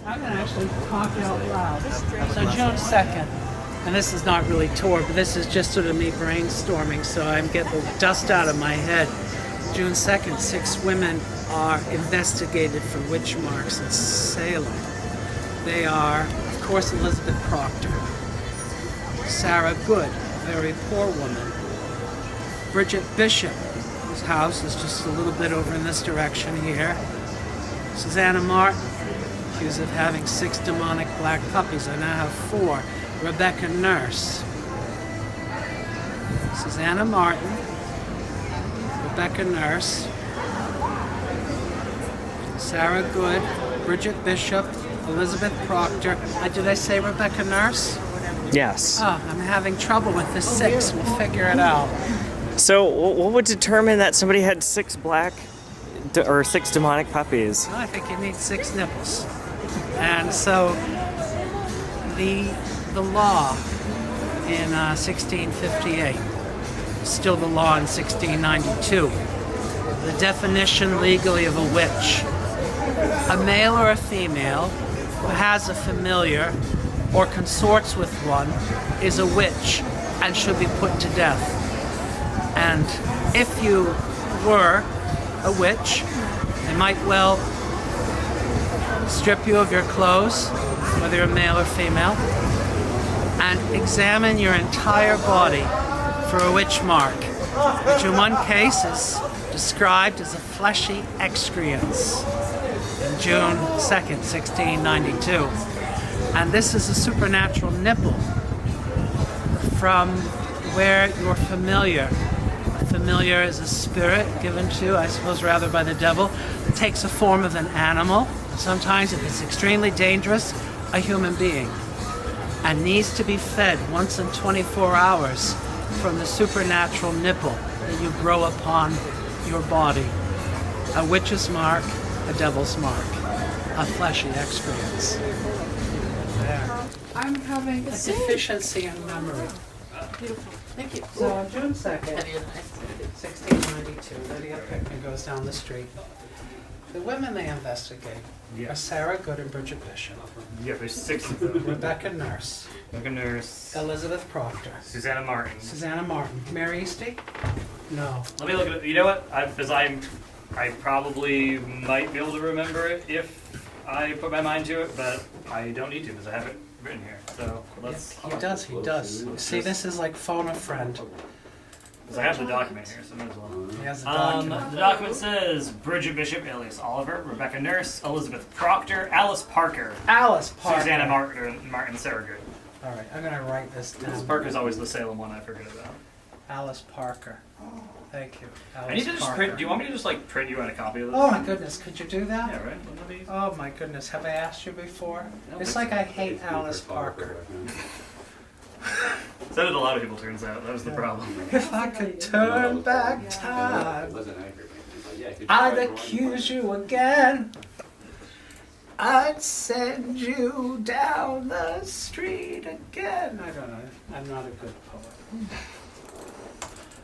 I'm going to actually talk out loud. So June 2nd, and this is not really tour, but this is just sort of me brainstorming, so I'm getting the dust out of my head. June 2nd, 6 women are investigated for witch marks in Salem. They are, of course, Elizabeth Proctor, Sarah Good, a very poor woman, Bridget Bishop, whose house is just a little bit over in this direction here, Susanna Martin, accused of having 6 demonic black puppies. I now have 4. Rebecca Nurse, Susanna Martin, Rebecca Nurse, Sarah Good, Bridget Bishop, Elizabeth Proctor. Did I say Rebecca Nurse? Yes. Oh, I'm having trouble with the 6. We'll figure it out. So, what would determine that somebody had 6 black or 6 demonic puppies? Well, I think you need 6 nipples. And so the law in 1658, still the law in 1692, the definition legally of a witch: a male or a female who has a familiar or consorts with one is a witch and should be put to death. And if you were a witch, they might well strip you of your clothes, whether you're male or female, and examine your entire body for a witch mark, which in one case is described as a fleshy excrescence in June 2nd, 1692. And this is a supernatural nipple from where you're familiar. Familiar is a spirit given to, I suppose, rather by the devil. It takes a form of an animal, sometimes, if it's extremely dangerous, a human being, and needs to be fed once in 24 hours from the supernatural nipple that you grow upon your body. A witch's mark, a devil's mark, a fleshy excrescence. There. I'm having a deficiency in memory. Beautiful. Thank you. So on June 2nd, 1692, Lydia Pickman goes down the street. The women they investigate are Sarah Good and Bridget Bishop, Yeah, there's 6 of them. Rebecca Nurse, Rebecca Nurse, Elizabeth Proctor, Susanna Martin. Susanna Martin, Mary Easty? No. Let me look at it. You know what? I probably might be able to remember it if I put my mind to it, but I don't need to because I have it written here. So let's. He does. See, this is like phone a friend. Because I have the document here, so I might as well. He has a document. The document says Bridget Bishop, alias Oliver, Rebecca Nurse, Elizabeth Proctor, Alice Parker, Alice Parker. Susanna Martin, Sarah Good. All right, I'm going to write this down. Alice Parker's always the Salem one I forget about. Alice Parker. Thank you. Alice I need to just Parker. print. Do you want me to just like print you out a copy of this? Oh my goodness, could you do that? Yeah, right. Wouldn't that be easy? Oh my goodness, have I asked you before? No, It's like I hate Alice Parker. So did a lot of people, turns out. That was the problem. If I could turn back time, I'd accuse you again. I'd send you down the street again. I don't know. I'm not a good poet.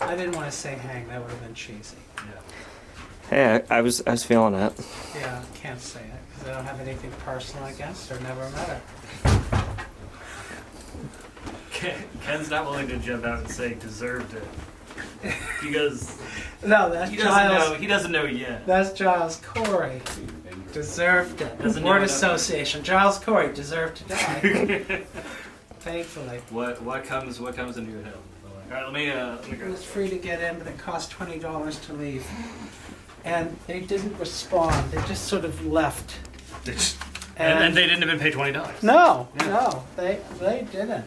I didn't want to say hang. That would have been cheesy. Hey, I was feeling it. Yeah, can't say it because I don't have anything personal against her. Never met her. Ken's not willing to jump out and say deserved it because No, that's he Giles. doesn't know yet. That's Giles Corey. Deserved it. Doesn't Word know association. Giles Corey deserved to die. Thankfully. What comes into your head? All right, let me It go. was free to get in, but it cost $20 to leave. And they didn't respond. They just sort of left. And they didn't even pay $20. No, Yeah. no, they didn't.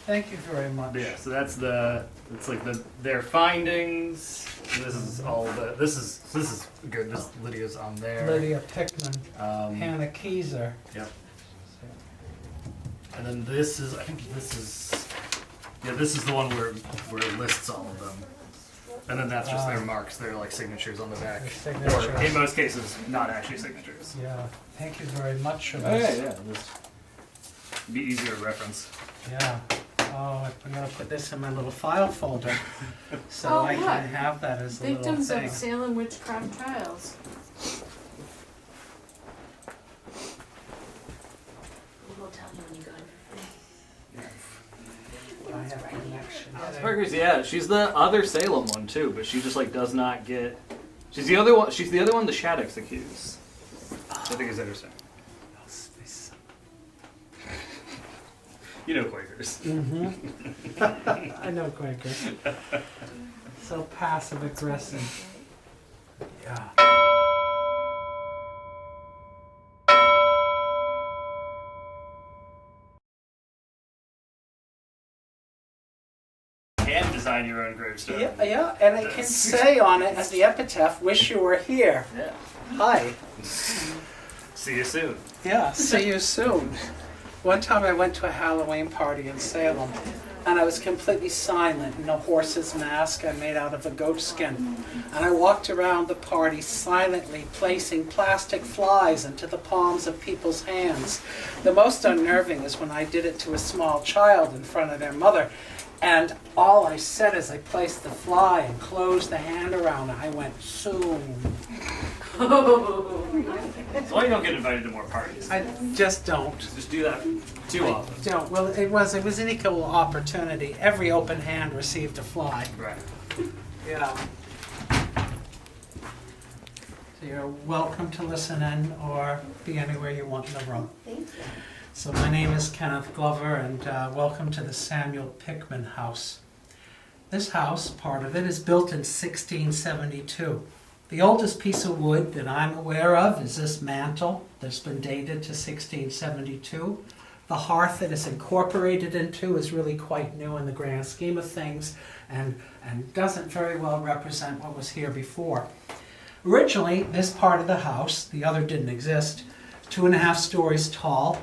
Thank you very much. Yeah, so that's their findings. This is all this is good. This Lydia's on there. Lydia Pickman, Hannah Keyser. Yep. And then this is this is the one where it lists all of them. And then that's just their marks, their like signatures on the back. Their signatures. Or in most cases, not actually signatures. Yeah, thank you very much for Oh, this. yeah. This be easier to reference. Yeah. Oh, I'm gonna put this in my little file folder, so Oh, I look. can have that as a little Victims thing. of Salem witchcraft trials. Quakers, yeah. She's the other Salem one too, but she just like does not get. She's the other one. She's the other one the Shaddocks accuse. Which I think is interesting. You know Quakers. I know Quakers. So passive aggressive. Yeah. Can design your own gravestone. Yeah, and it can say on it as the epitaph, "Wish you were here." Yeah. Hi. See you soon. Yeah, see you soon. One time I went to a Halloween party in Salem, and I was completely silent in a horse's mask I made out of a goat skin. And I walked around the party silently placing plastic flies into the palms of people's hands. The most unnerving is when I did it to a small child in front of their mother. And all I said as I placed the fly and closed the hand around it, I went, soon. That's why you don't get invited to more parties. I just don't. Just do that too often. Don't. Well, it was an equal opportunity. Every open hand received a fly. Right. Yeah. So you're welcome to listen in or be anywhere you want in the room. Thank you. So my name is Kenneth Glover, and welcome to the Samuel Pickman House. This house, part of it, is built in 1672. The oldest piece of wood that I'm aware of is this mantle that's been dated to 1672. The hearth that it's incorporated into is really quite new in the grand scheme of things and doesn't very well represent what was here before. Originally, this part of the house, the other didn't exist, 2.5 stories tall,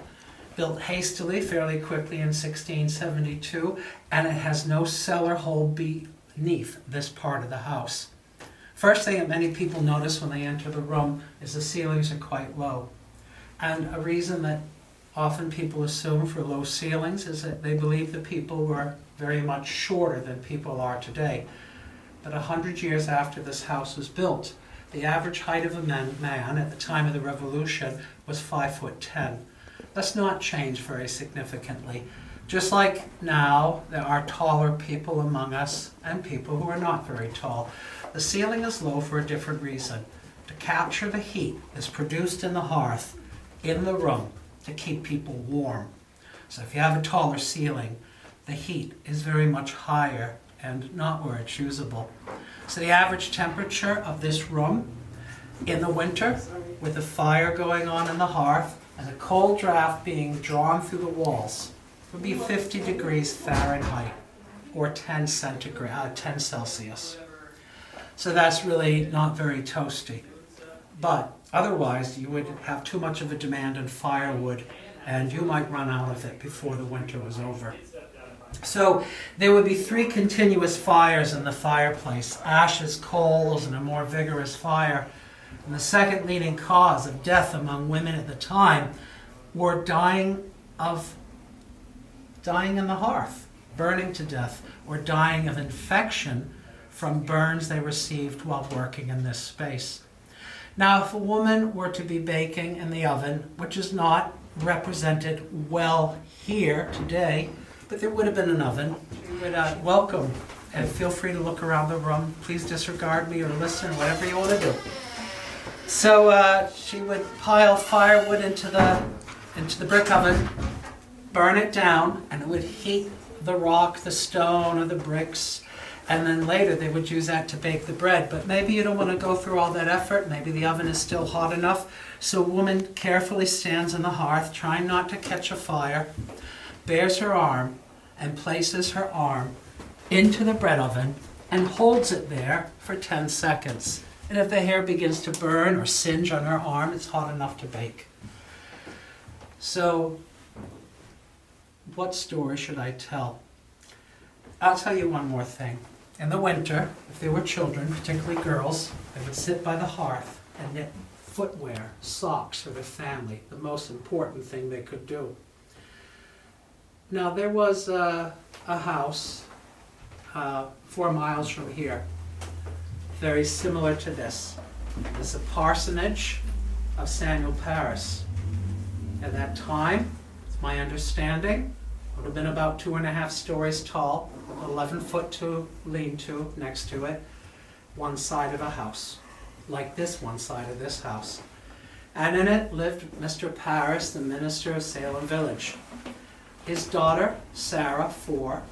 built hastily, fairly quickly in 1672, and it has no cellar hole beneath this part of the house. First thing that many people notice when they enter the room is the ceilings are quite low. And a reason that often people assume for low ceilings is that they believe the people were very much shorter than people are today. But 100 years after this house was built, the average height of a man at the time of the Revolution was 5'10". That's not changed very significantly. Just like now, there are taller people among us and people who are not very tall. The ceiling is low for a different reason. To capture the heat that's produced in the hearth in the room to keep people warm. So if you have a taller ceiling, the heat is very much higher and not where it's usable. So the average temperature of this room in the winter, with a fire going on in the hearth and a cold draft being drawn through the walls, would be 50 degrees Fahrenheit or 10 Celsius. So that's really not very toasty. But otherwise, you would have too much of a demand on firewood, and you might run out of it before the winter was over. So there would be 3 continuous fires in the fireplace, ashes, coals, and a more vigorous fire. And the second leading cause of death among women at the time were dying in the hearth, burning to death, or dying of infection from burns they received while working in this space. Now, if a woman were to be baking in the oven, which is not represented well here today, but there would have been an oven, we would welcome, and feel free to look around the room. Please disregard me or listen, whatever you want to do. So she would pile firewood into the brick oven, burn it down, and it would heat the rock, the stone, or the bricks. And then later they would use that to bake the bread. But maybe you don't want to go through all that effort. Maybe the oven is still hot enough. So a woman carefully stands on the hearth, trying not to catch a fire, bares her arm, and places her arm into the bread oven and holds it there for 10 seconds. And if the hair begins to burn or singe on her arm, it's hot enough to bake. So, what story should I tell? I'll tell you one more thing. In the winter, if there were children, particularly girls, they would sit by the hearth and knit footwear, socks for their family, the most important thing they could do. Now, there was a house 4 miles from here, very similar to this. It's a parsonage of Samuel Paris. At that time, it's my understanding, would have been about 2.5 stories tall. an 11-foot lean-to next to it, one side of a house, like this one side of this house. And in it lived Mr. Parris, the minister of Salem Village. His daughter, Sarah, 4.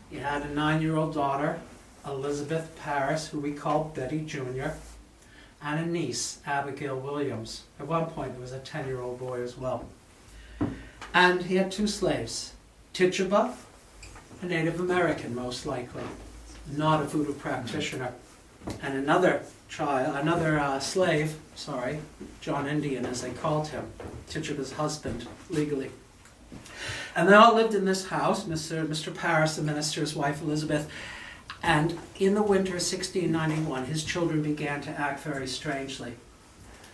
He had a 9-year-old daughter, Elizabeth Parris, who we called Betty Jr., and a niece, Abigail Williams. At one point, there was a 10-year-old boy as well. And he had 2 slaves, Tituba, a Native American, most likely, not a voodoo practitioner, and another slave, John Indian, as they called him, Tituba's husband, legally. And they all lived in this house, Mr. Parris, the minister's wife, Elizabeth, and in the winter of 1691, his children began to act very strangely.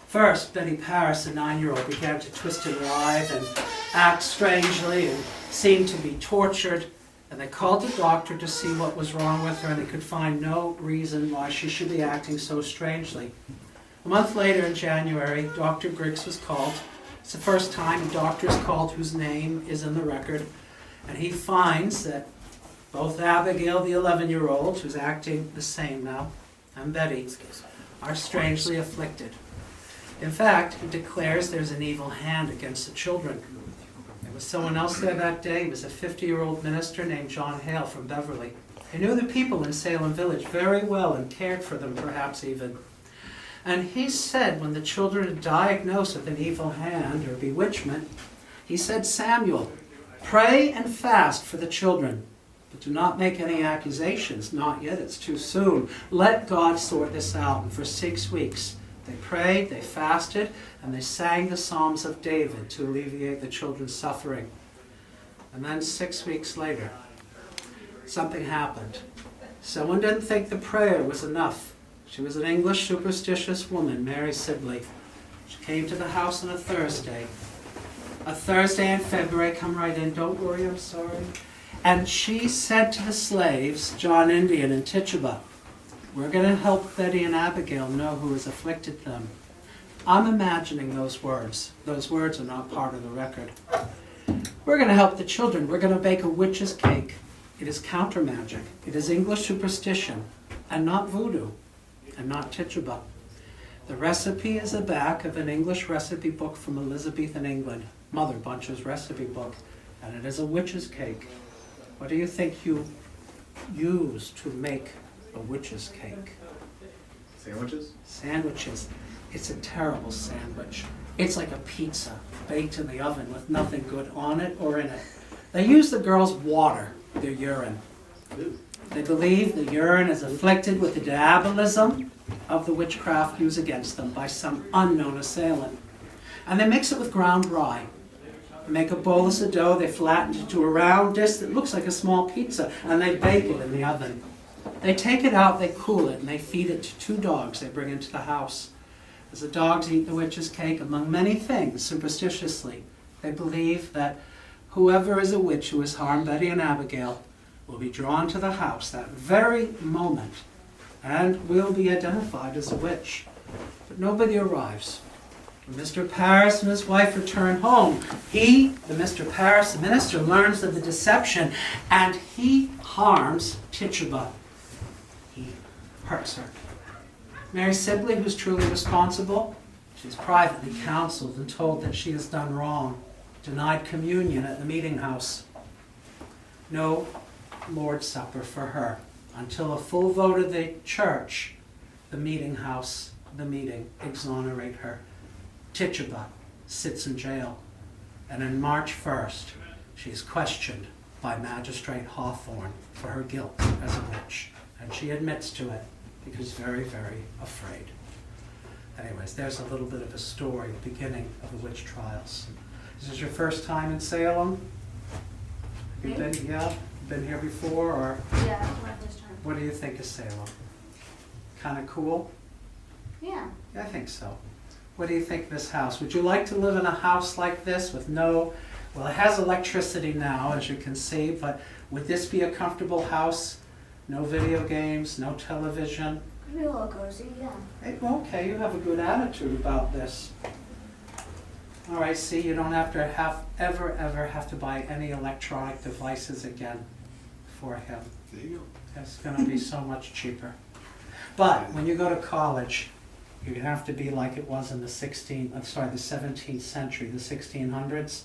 First, Betty Parris, the 9-year-old, began to twist and writhe and act strangely and seemed to be tortured. And they called the doctor to see what was wrong with her, and they could find no reason why she should be acting so strangely. A month later, in January, Dr. Griggs was called. It's the first time a doctor is called whose name is in the record. And he finds that both Abigail, the 11-year-old, who's acting the same now, and Betty, are strangely afflicted. In fact, he declares there's an evil hand against the children. There was someone else there that day. He was a 50-year-old minister named John Hale from Beverly. He knew the people in Salem Village very well and cared for them, perhaps even. And he said when the children are diagnosed with an evil hand or bewitchment, he said, "Samuel, pray and fast for the children, but do not make any accusations. Not yet, it's too soon. Let God sort this out." And for 6 weeks, they prayed, they fasted, and they sang the Psalms of David to alleviate the children's suffering. And then 6 weeks later, something happened. Someone didn't think the prayer was enough. She was an English superstitious woman, Mary Sibley. She came to the house on a Thursday. A Thursday in February, come right in, don't worry, I'm sorry. And she said to the slaves, John Indian and Tituba, "We're going to help Betty and Abigail know who has afflicted them." I'm imagining those words. Those words are not part of the record. "We're going to help the children. We're going to bake a witch's cake. It is counter magic. It is English superstition, and not voodoo, and not Tituba. The recipe is the back of an English recipe book from Elizabethan England, Mother Bunch's recipe book, and it is a witch's cake. What do you think you use to make a witch's cake?" Sandwiches? Sandwiches. It's a terrible sandwich. It's like a pizza baked in the oven with nothing good on it or in it. They use the girls' water, their urine. They believe the urine is afflicted with the diabolism of the witchcraft used against them by some unknown assailant. And they mix it with ground rye. They make a bolus of dough, they flatten it into a round disc that looks like a small pizza, and they bake it in the oven. They take it out, they cool it, and they feed it to 2 dogs they bring into the house. As the dogs eat the witch's cake, among many things, superstitiously, they believe that whoever is a witch who has harmed Betty and Abigail will be drawn to the house that very moment and will be identified as a witch. But nobody arrives. When Mr. Parris and his wife return home, he, the Mr. Parris, the minister, learns of the deception, and he harms Tituba. He hurts her. Mary Sibley, who's truly responsible, she's privately counseled and told that she has done wrong, denied communion at the meeting house. No Lord's Supper for her until a full vote of the church, the meeting house, the meeting, exonerate her. Tituba sits in jail, and on March 1st, she is questioned by Magistrate Hawthorne for her guilt as a witch, and she admits to it because very, very afraid. Anyways, there's a little bit of a story, the beginning of the witch trials. Is this your first time in Salem? You've been here before, or Yeah, that's my first time. what do you think of Salem? Kind of cool? Yeah. Yeah, I think so. What do you think of this house? Would you like to live in a house like this with well, it has electricity now, as you can see, but would this be a comfortable house? No video games, no television? Could be a little cozy, yeah. Hey, well, okay, you have a good attitude about this. All right, see, you don't have to ever have to buy any electronic devices again for him. There you go. It's going to be so much cheaper. But when you go to college, you have to be like it was in the 17th century, the 1600s.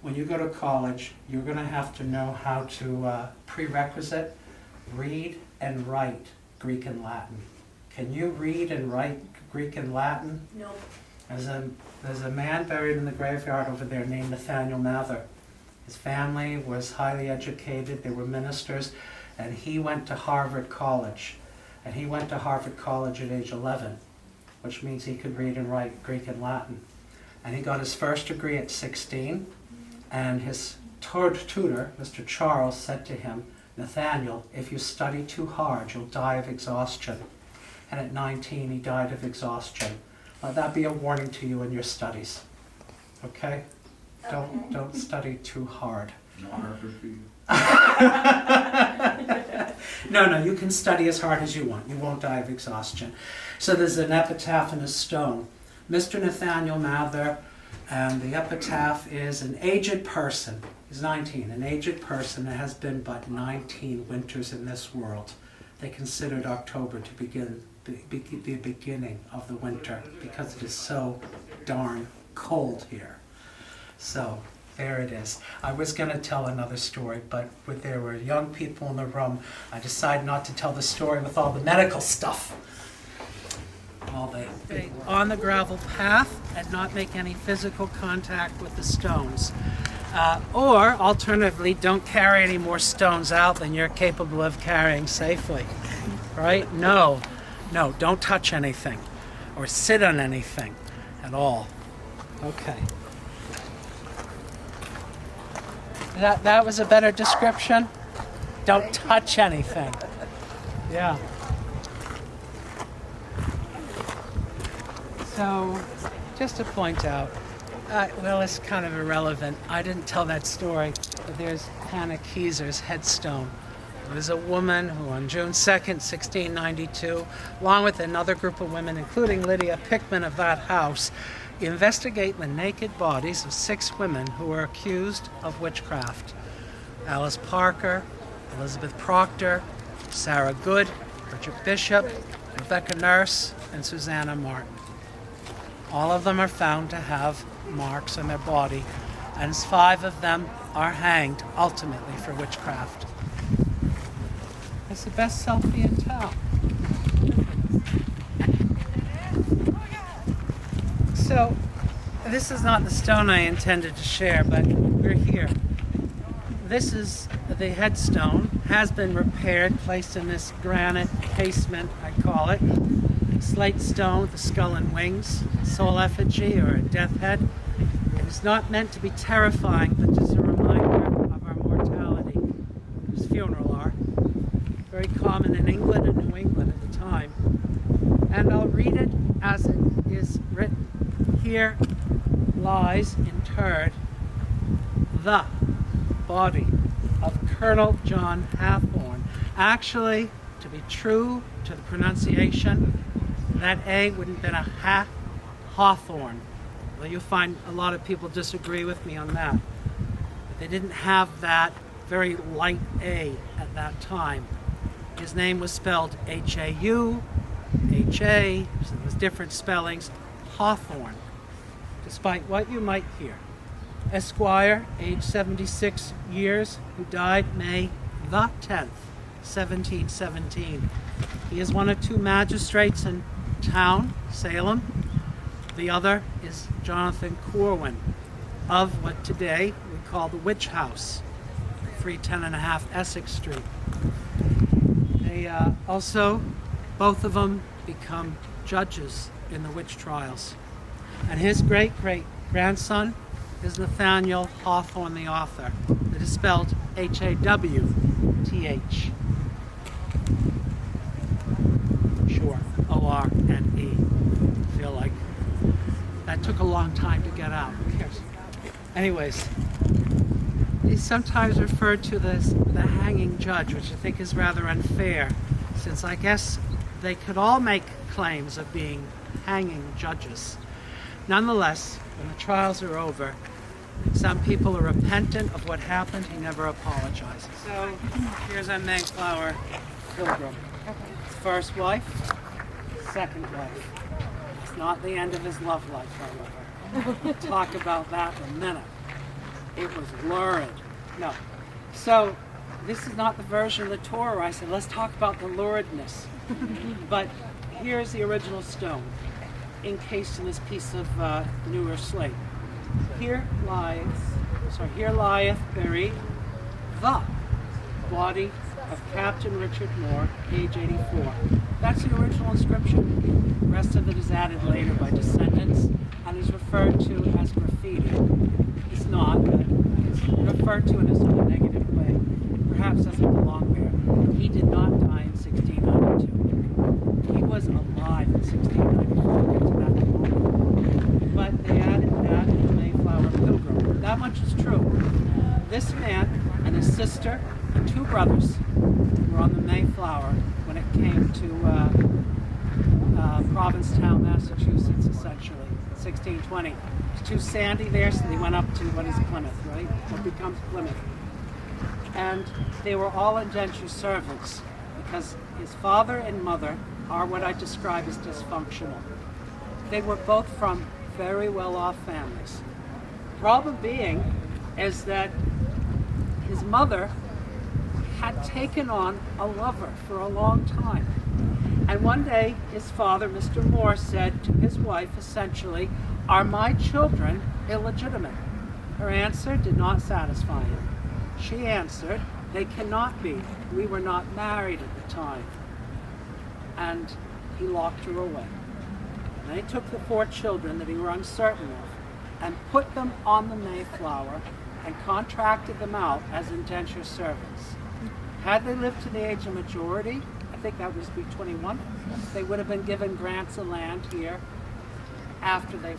When you go to college, you're going to have to know how to prerequisite read and write Greek and Latin. Can you read and write Greek and Latin? Nope. There's a man buried in the graveyard over there named Nathaniel Mather. His family was highly educated, they were ministers, and he went to Harvard College. And he went to Harvard College at age 11, which means he could read and write Greek and Latin. And he got his first degree at 16, and his tutor, Mr. Charles, said to him, "Nathaniel, if you study too hard, you'll die of exhaustion." And at 19, he died of exhaustion. Let that be a warning to you in your studies. Okay? Don't study too hard. No Harvard for you. No, you can study as hard as you want. You won't die of exhaustion. So there's an epitaph and a stone. Mr. Nathaniel Mather, and the epitaph is an aged person. He's 19, an aged person that has been but 19 winters in this world. They considered October to begin the beginning of the winter because it is so darn cold here. So there it is. I was going to tell another story, but there were young people in the room. I decided not to tell the story with all the medical stuff. On the gravel path and not make any physical contact with the stones. Or, alternatively, don't carry any more stones out than you're capable of carrying safely. Right? No, don't touch anything or sit on anything at all. Okay. That was a better description? Don't touch anything. Yeah. So, just to point out, well, it's kind of irrelevant. I didn't tell that story, but there's Hannah Keyser's headstone. It was a woman who on June 2nd, 1692, along with another group of women, including Lydia Pickman of that house, investigate the naked bodies of 6 women who were accused of witchcraft. Alice Parker, Elizabeth Proctor, Sarah Good, Bridget Bishop, Rebecca Nurse, and Susanna Martin. All of them are found to have marks on their body, and 5 of them are hanged ultimately for witchcraft. It's the best selfie in town. So, this is not the stone I intended to share, but we're here. This is the headstone, has been repaired, placed in this granite casement, I call it. Slate stone with the skull and wings, soul effigy or a death head. It is not meant to be terrifying, but just a reminder of our mortality, as funeral are. Very common in England and New England at the time. And I'll read it as it is written. Here lies interred the body of Colonel John Hathorne. Actually, to be true to the pronunciation, that A wouldn't have been a Hawthorne. Well, you'll find a lot of people disagree with me on that. But they didn't have that very light A at that time. His name was spelled H-A-U, H-A, so there was different spellings, Hawthorne, despite what you might hear. Esquire, age 76 years, who died May the 10th, 1717. He is one of 2 magistrates in town, Salem. The other is Jonathan Corwin of what today we call the Witch House, 310.5 Essex Street. They also, both of them, become judges in the witch trials. And his great-great-grandson is Nathaniel Hawthorne, the author. It is spelled H-A-W-T-H. Sure, O-R-N-E. I feel like that took a long time to get out. Who cares? Anyways, he's sometimes referred to as the hanging judge, which I think is rather unfair, since I guess they could all make claims of being hanging judges. Nonetheless, when the trials are over, Some people are repentant of what happened. He never apologizes. So here's a Mayflower pilgrim. First wife, second wife. It's not the end of his love life, however. We'll talk about that in a minute. It was lurid. No. So this is not the version of the Torah where I said, let's talk about the luridness. But here's the original stone, encased in this piece of newer slate. Here lieth buried the body of Captain Richard Moore, age 84. That's the original inscription. The rest of it is added later by descendants and is referred to as graffiti. It's not, but it's referred to in a sort of negative way. Perhaps doesn't belong there. He did not die in 1692. He was alive in 1694. We'll get to that in a moment. But they added that in the Mayflower Pilgrim. That much is true. This man and his sister and two brothers were on the Mayflower when it came to Provincetown, Massachusetts, essentially, 1620. It's too sandy there, so they went up to what is Plymouth, right? What becomes Plymouth. And they were all indentured servants because his father and mother are what I describe as dysfunctional. They were both from very well-off families. Problem being is that his mother had taken on a lover for a long time. And one day his father, Mr. Moore, said to his wife, essentially, "Are my children illegitimate?" Her answer did not satisfy him. She answered, "They cannot be. We were not married at the time." And he locked her away. And he took the 4 children that he were uncertain of and put them on the Mayflower and contracted them out as indentured servants. Had they lived to the age of majority, I think that was be 21, they would have been given grants of land here after they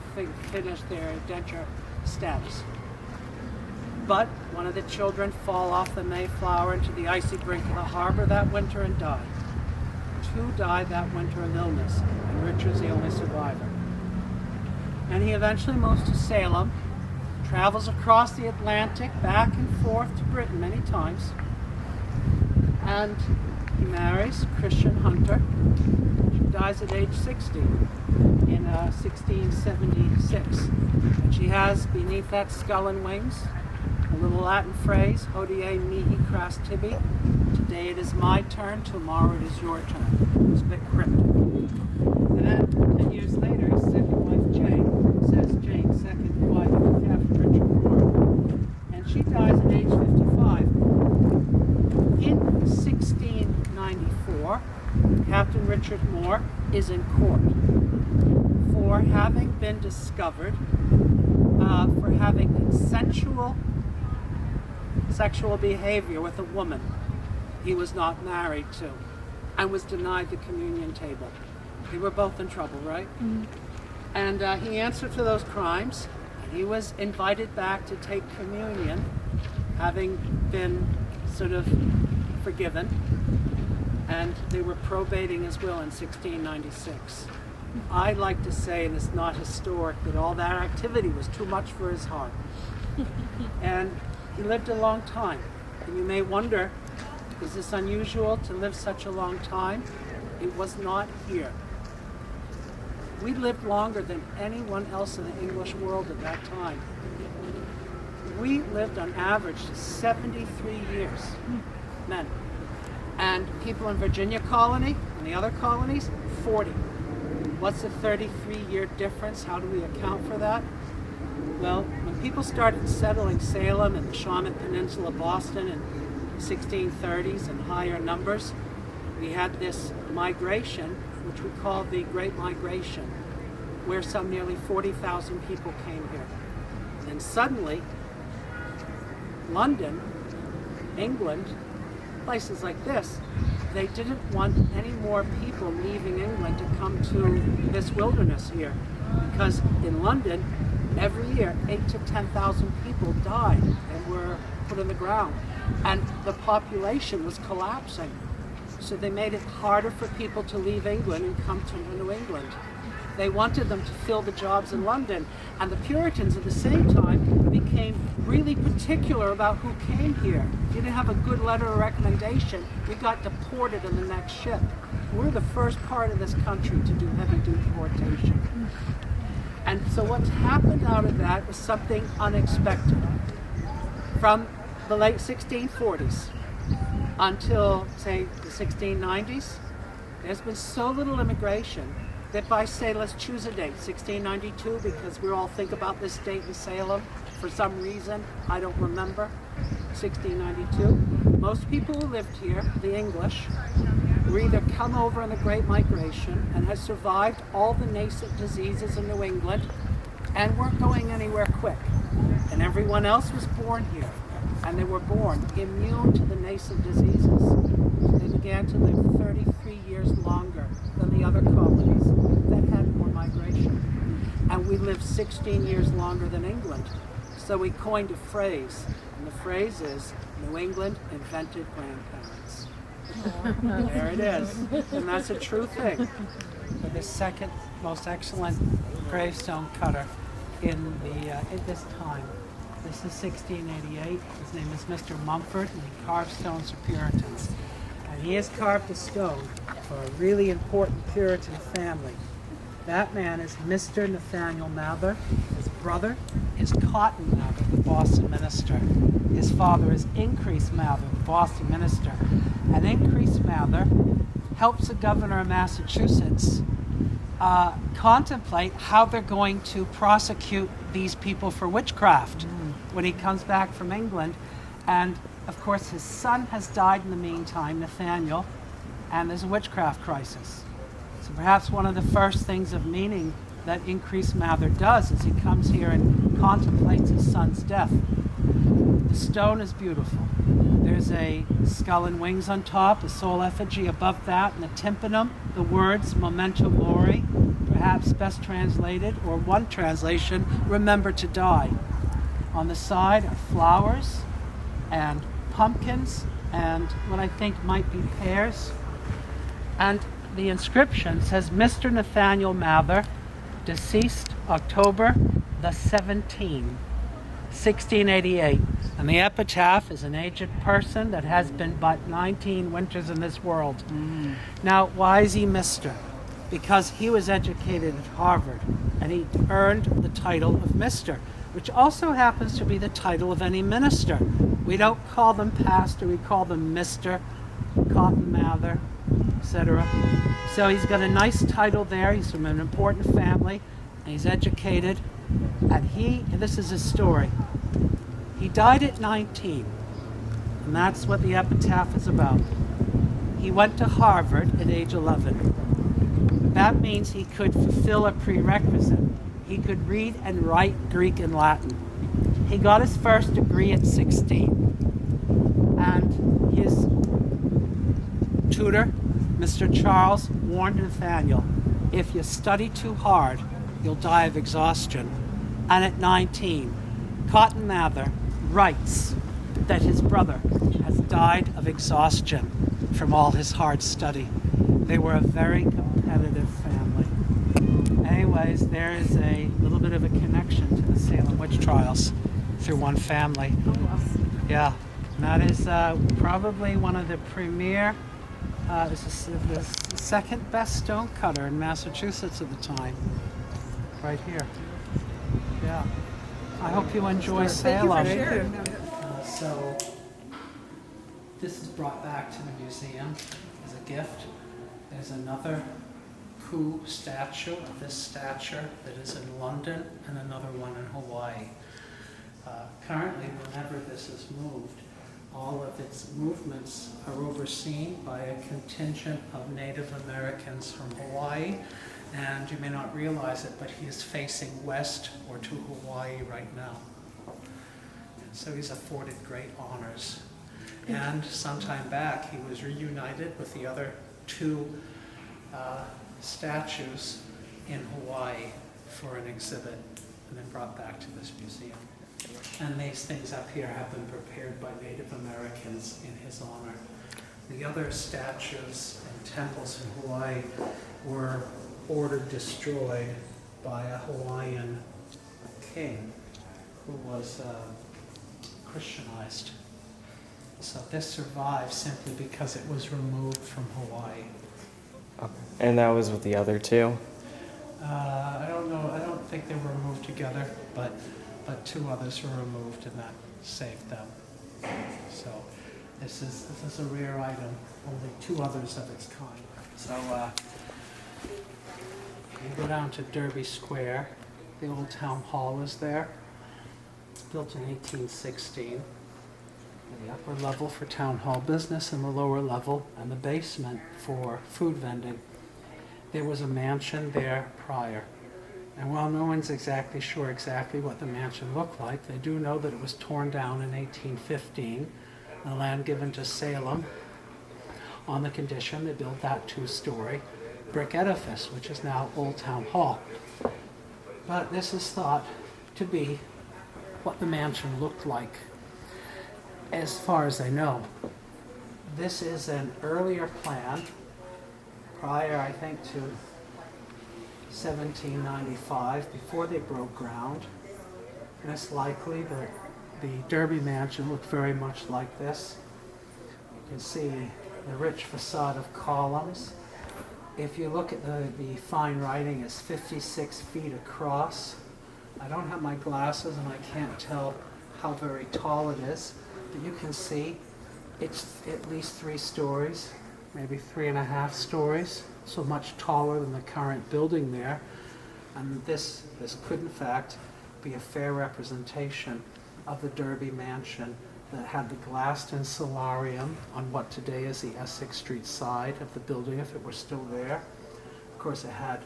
finished their indenture status. But one of the children fall off the Mayflower into the icy brink of the harbor that winter and died. 2 died that winter of illness, and Richard's the only survivor. And he eventually moves to Salem, travels across the Atlantic, back and forth to Britain many times, and he marries Christian Hunter. She dies at age 60 in 1676. And she has beneath that skull and wings a little Latin phrase, Hodie mihi cras tibi. Today it is my turn, tomorrow it is your turn. It's a bit cryptic. And then 10 years later, his second wife Jane, says Jane, second wife of Captain Richard Moore. And she dies at age 55. In 1694, Captain Richard Moore is in court for having been discovered for having consensual sexual behavior with a woman he was not married to and was denied the communion table. They were both in trouble, right? Mm-hmm. And he answered for those crimes. He was invited back to take communion, having been sort of forgiven, and they were probating his will in 1696. I like to say, and it's not historic, that all that activity was too much for his heart. And he lived a long time. And you may wonder, is this unusual to live such a long time? It was not here. We lived longer than anyone else in the English world at that time. We lived on average 73 years, men. And people in Virginia colony and the other colonies, 40. What's the 33-year difference? How do we account for that? Well, when people started settling Salem and the Shawmut Peninsula, Boston in the 1630s and higher numbers, we had this migration, which we call the Great Migration, where some nearly 40,000 people came here. And suddenly, London, England, places like this, they didn't want any more people leaving England to come to this wilderness here. Because in London, every year, 8,000 to 10,000 people died and were put in the ground. And the population was collapsing. So they made it harder for people to leave England and come to New England. They wanted them to fill the jobs in London. And the Puritans at the same time became really particular about who came here. If you didn't have a good letter of recommendation, you got deported in the next ship. We're the first part of this country to do heavy deportation. And so what's happened out of that was something unexpected. From the late 1640s until, say, the 1690s, there's been so little immigration that by, say, let's choose a date, 1692, because we all think about this date in Salem for some reason, I don't remember, 1692. Most people who lived here, the English, were either come over in the Great Migration and had survived all the nascent diseases in New England and weren't going anywhere quick. And everyone else was born here, and they were born immune to the nascent diseases. They began to live 33 years longer than the other colonies that had more migration. And we lived 16 years longer than England. So we coined a phrase, and the phrase is, New England invented grandparents. There it is. And that's a true thing. For the second most excellent gravestone cutter in this time. This is 1688. His name is Mr. Mumford, and he carved stones for Puritans. And he has carved a stone for a really important Puritan family. That man is Mr. Nathaniel Mather. His brother is Cotton Mather, the Boston minister. His father is Increase Mather, the Boston minister. And Increase Mather helps the governor of Massachusetts contemplate how they're going to prosecute these people for witchcraft when he comes back from England. And of course his son has died in the meantime, Nathaniel, and there's a witchcraft crisis. So perhaps one of the first things of meaning that Increase Mather does is he comes here and contemplates his son's death. The stone is beautiful. There's a skull and wings on top, a soul effigy above that, and the tympanum, the words memento mori, perhaps best translated, or one translation, remember to die. On the side are flowers and pumpkins and what I think might be pears. And the inscription says, Mr. Nathaniel Mather, deceased October the 17th, 1688. And the epitaph is an aged person that has been but 19 winters in this world. Now, why is he Mr.? Because he was educated at Harvard and he earned the title of Mr., which also happens to be the title of any minister. We don't call them pastor, we call them Mr. Cotton Mather, etc. So he's got a nice title there. He's from an important family and he's educated. And this is his story. He died at 19, and that's what the epitaph is about. He went to Harvard at age 11. That means he could fulfill a prerequisite. He could read and write Greek and Latin. He got his first degree at 16. And his tutor, Mr. Charles, warned Nathaniel, if you study too hard, you'll die of exhaustion. And at 19, Cotton Mather writes that his brother has died of exhaustion from all his hard study. They were a very competitive family. Anyways, there is a little bit of a connection to the Salem witch trials through one family. Yeah, and that is probably one of the premier, this is the second best stone cutter in Massachusetts at the time. Right here. Yeah. I hope you enjoy Salem. So this is brought back to the museum as a gift. There's another Ku statue of this stature that is in London and another one in Hawaii. Currently, whenever this is moved, all of its movements are overseen by a contingent of Native Americans from Hawaii. And you may not realize it, but he is facing west or to Hawaii right now. And so he's afforded great honors. And sometime back, he was reunited with the other two statues in Hawaii for an exhibit and then brought back to this museum. And these things up here have been prepared by Native Americans in his honor. The other statues and temples in Hawaii were ordered destroyed by a Hawaiian king who was Christianized. So this survived simply because it was removed from Hawaii. Okay. And that was with the other two? I don't know, I don't think they were removed together, but two others were removed and that saved them. So this is a rare item, only two others of its kind. So you go down to Derby Square, the old town hall is there, built in 1816. The upper level for town hall business and the lower level and the basement for food vending. There was a mansion there prior. And while no one's exactly sure exactly what the mansion looked like, they do know that it was torn down in 1815, the land given to Salem, on the condition they built that two-story brick edifice, which is now Old Town Hall. But this is thought to be what the mansion looked like, as far as I know. This is an earlier plan, prior, I think, to 1795, before they broke ground. And it's likely that the Derby Mansion looked very much like this. You can see the rich facade of columns. If you look at the fine writing, it's 56 feet across. I don't have my glasses and I can't tell how very tall it is, but you can see it's at least 3 stories, maybe 3.5 stories, so much taller than the current building there. And this could in fact be a fair representation of the Derby Mansion that had the glassed in solarium on what today is the Essex Street side of the building, if it were still there. Of course, it had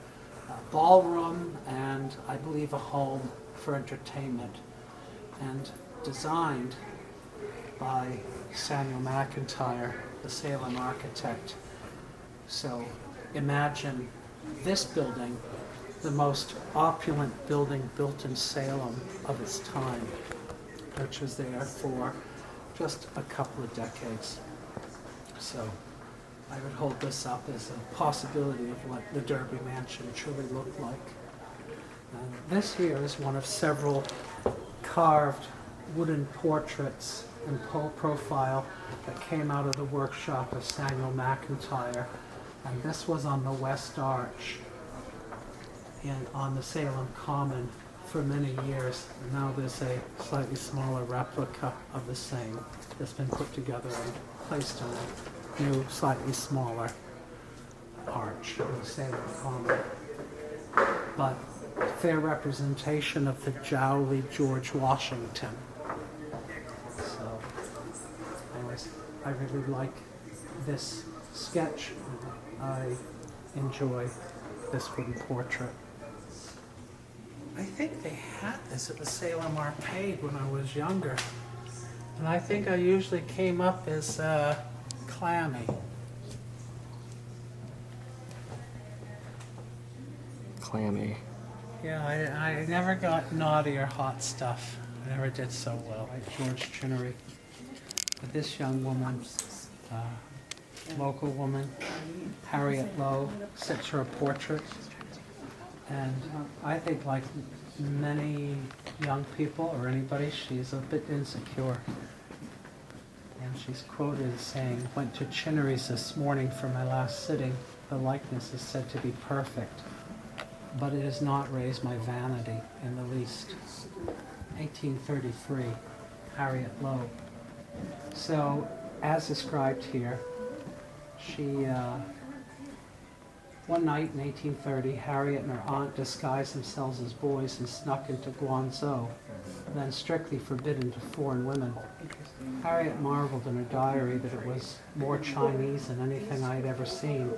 a ballroom and I believe a home for entertainment, and designed by Samuel McIntyre, the Salem architect. So imagine this building, the most opulent building built in Salem of its time, which was there for just a couple of decades. So I would hold this up as a possibility of what the Derby Mansion truly looked like. And this here is one of several carved wooden portraits in profile that came out of the workshop of Samuel McIntyre. And this was on the West Arch on the Salem Common for many years. And now there's a slightly smaller replica of the same that's been put together and placed on a new, slightly smaller arch on the Salem Common. But fair representation of the jowly George Washington. So, anyways, I really like this sketch. I enjoy this wooden portrait. I think they had this at the Salem Arcade when I was younger. And I think I usually came up as clammy. Clammy. Yeah, I never got naughty or hot stuff. I never did so well, like George Chinnery. But this young woman, local woman, Harriet Lowe, sets her a portrait. And I think like many young people or anybody, she's a bit insecure. And she's quoted as saying, "Went to Chinnery's this morning for my last sitting. The likeness is said to be perfect, but it has not raised my vanity in the least." 1833, Harriet Lowe. So, as described here, she, one night in 1830, Harriet and her aunt disguised themselves as boys and snuck into Guangzhou, then strictly forbidden to foreign women. Harriet marveled in her diary that it was more Chinese than anything I had ever seen.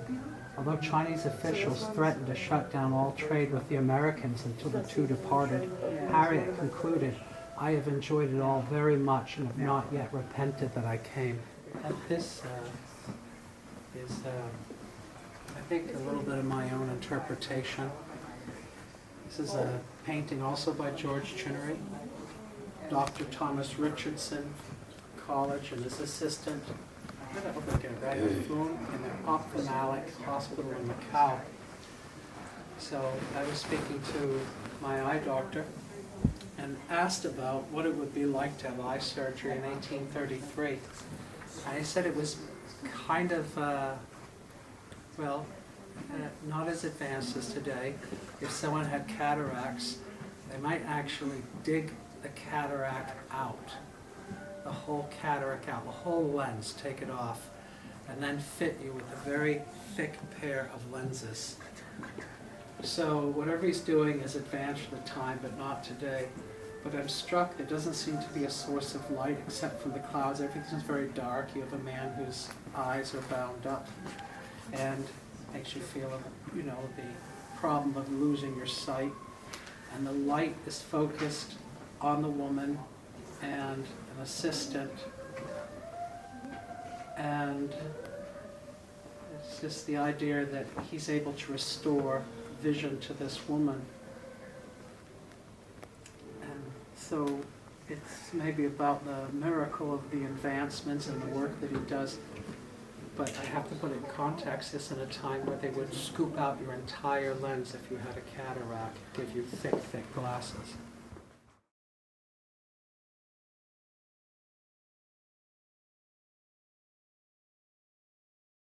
Although Chinese officials threatened to shut down all trade with the Americans until the two departed, Harriet concluded, "I have enjoyed it all very much and have not yet repented that I came." And this is, I think, a little bit of my own interpretation. This is a painting also by George Chinnery. Dr. Thomas Richardson College and his assistant, I hope I get it right, in the ophthalmic hospital in Macau. So I was speaking to my eye doctor and asked about what it would be like to have eye surgery in 1833. And he said it was kind of, not as advanced as today. If someone had cataracts, they might actually dig the cataract out, the whole cataract out, the whole lens, take it off, and then fit you with a very thick pair of lenses. So whatever he's doing is advanced for the time, but not today. But I'm struck, there doesn't seem to be a source of light except from the clouds. Everything's very dark. You have a man whose eyes are bound up, and makes you feel, the problem of losing your sight. And the light is focused on the woman and an assistant. And it's just the idea that he's able to restore vision to this woman. And so it's maybe about the miracle of the advancements and the work that he does. But I have to put it in context, this in a time where they would scoop out your entire lens if you had a cataract, give you thick, thick glasses.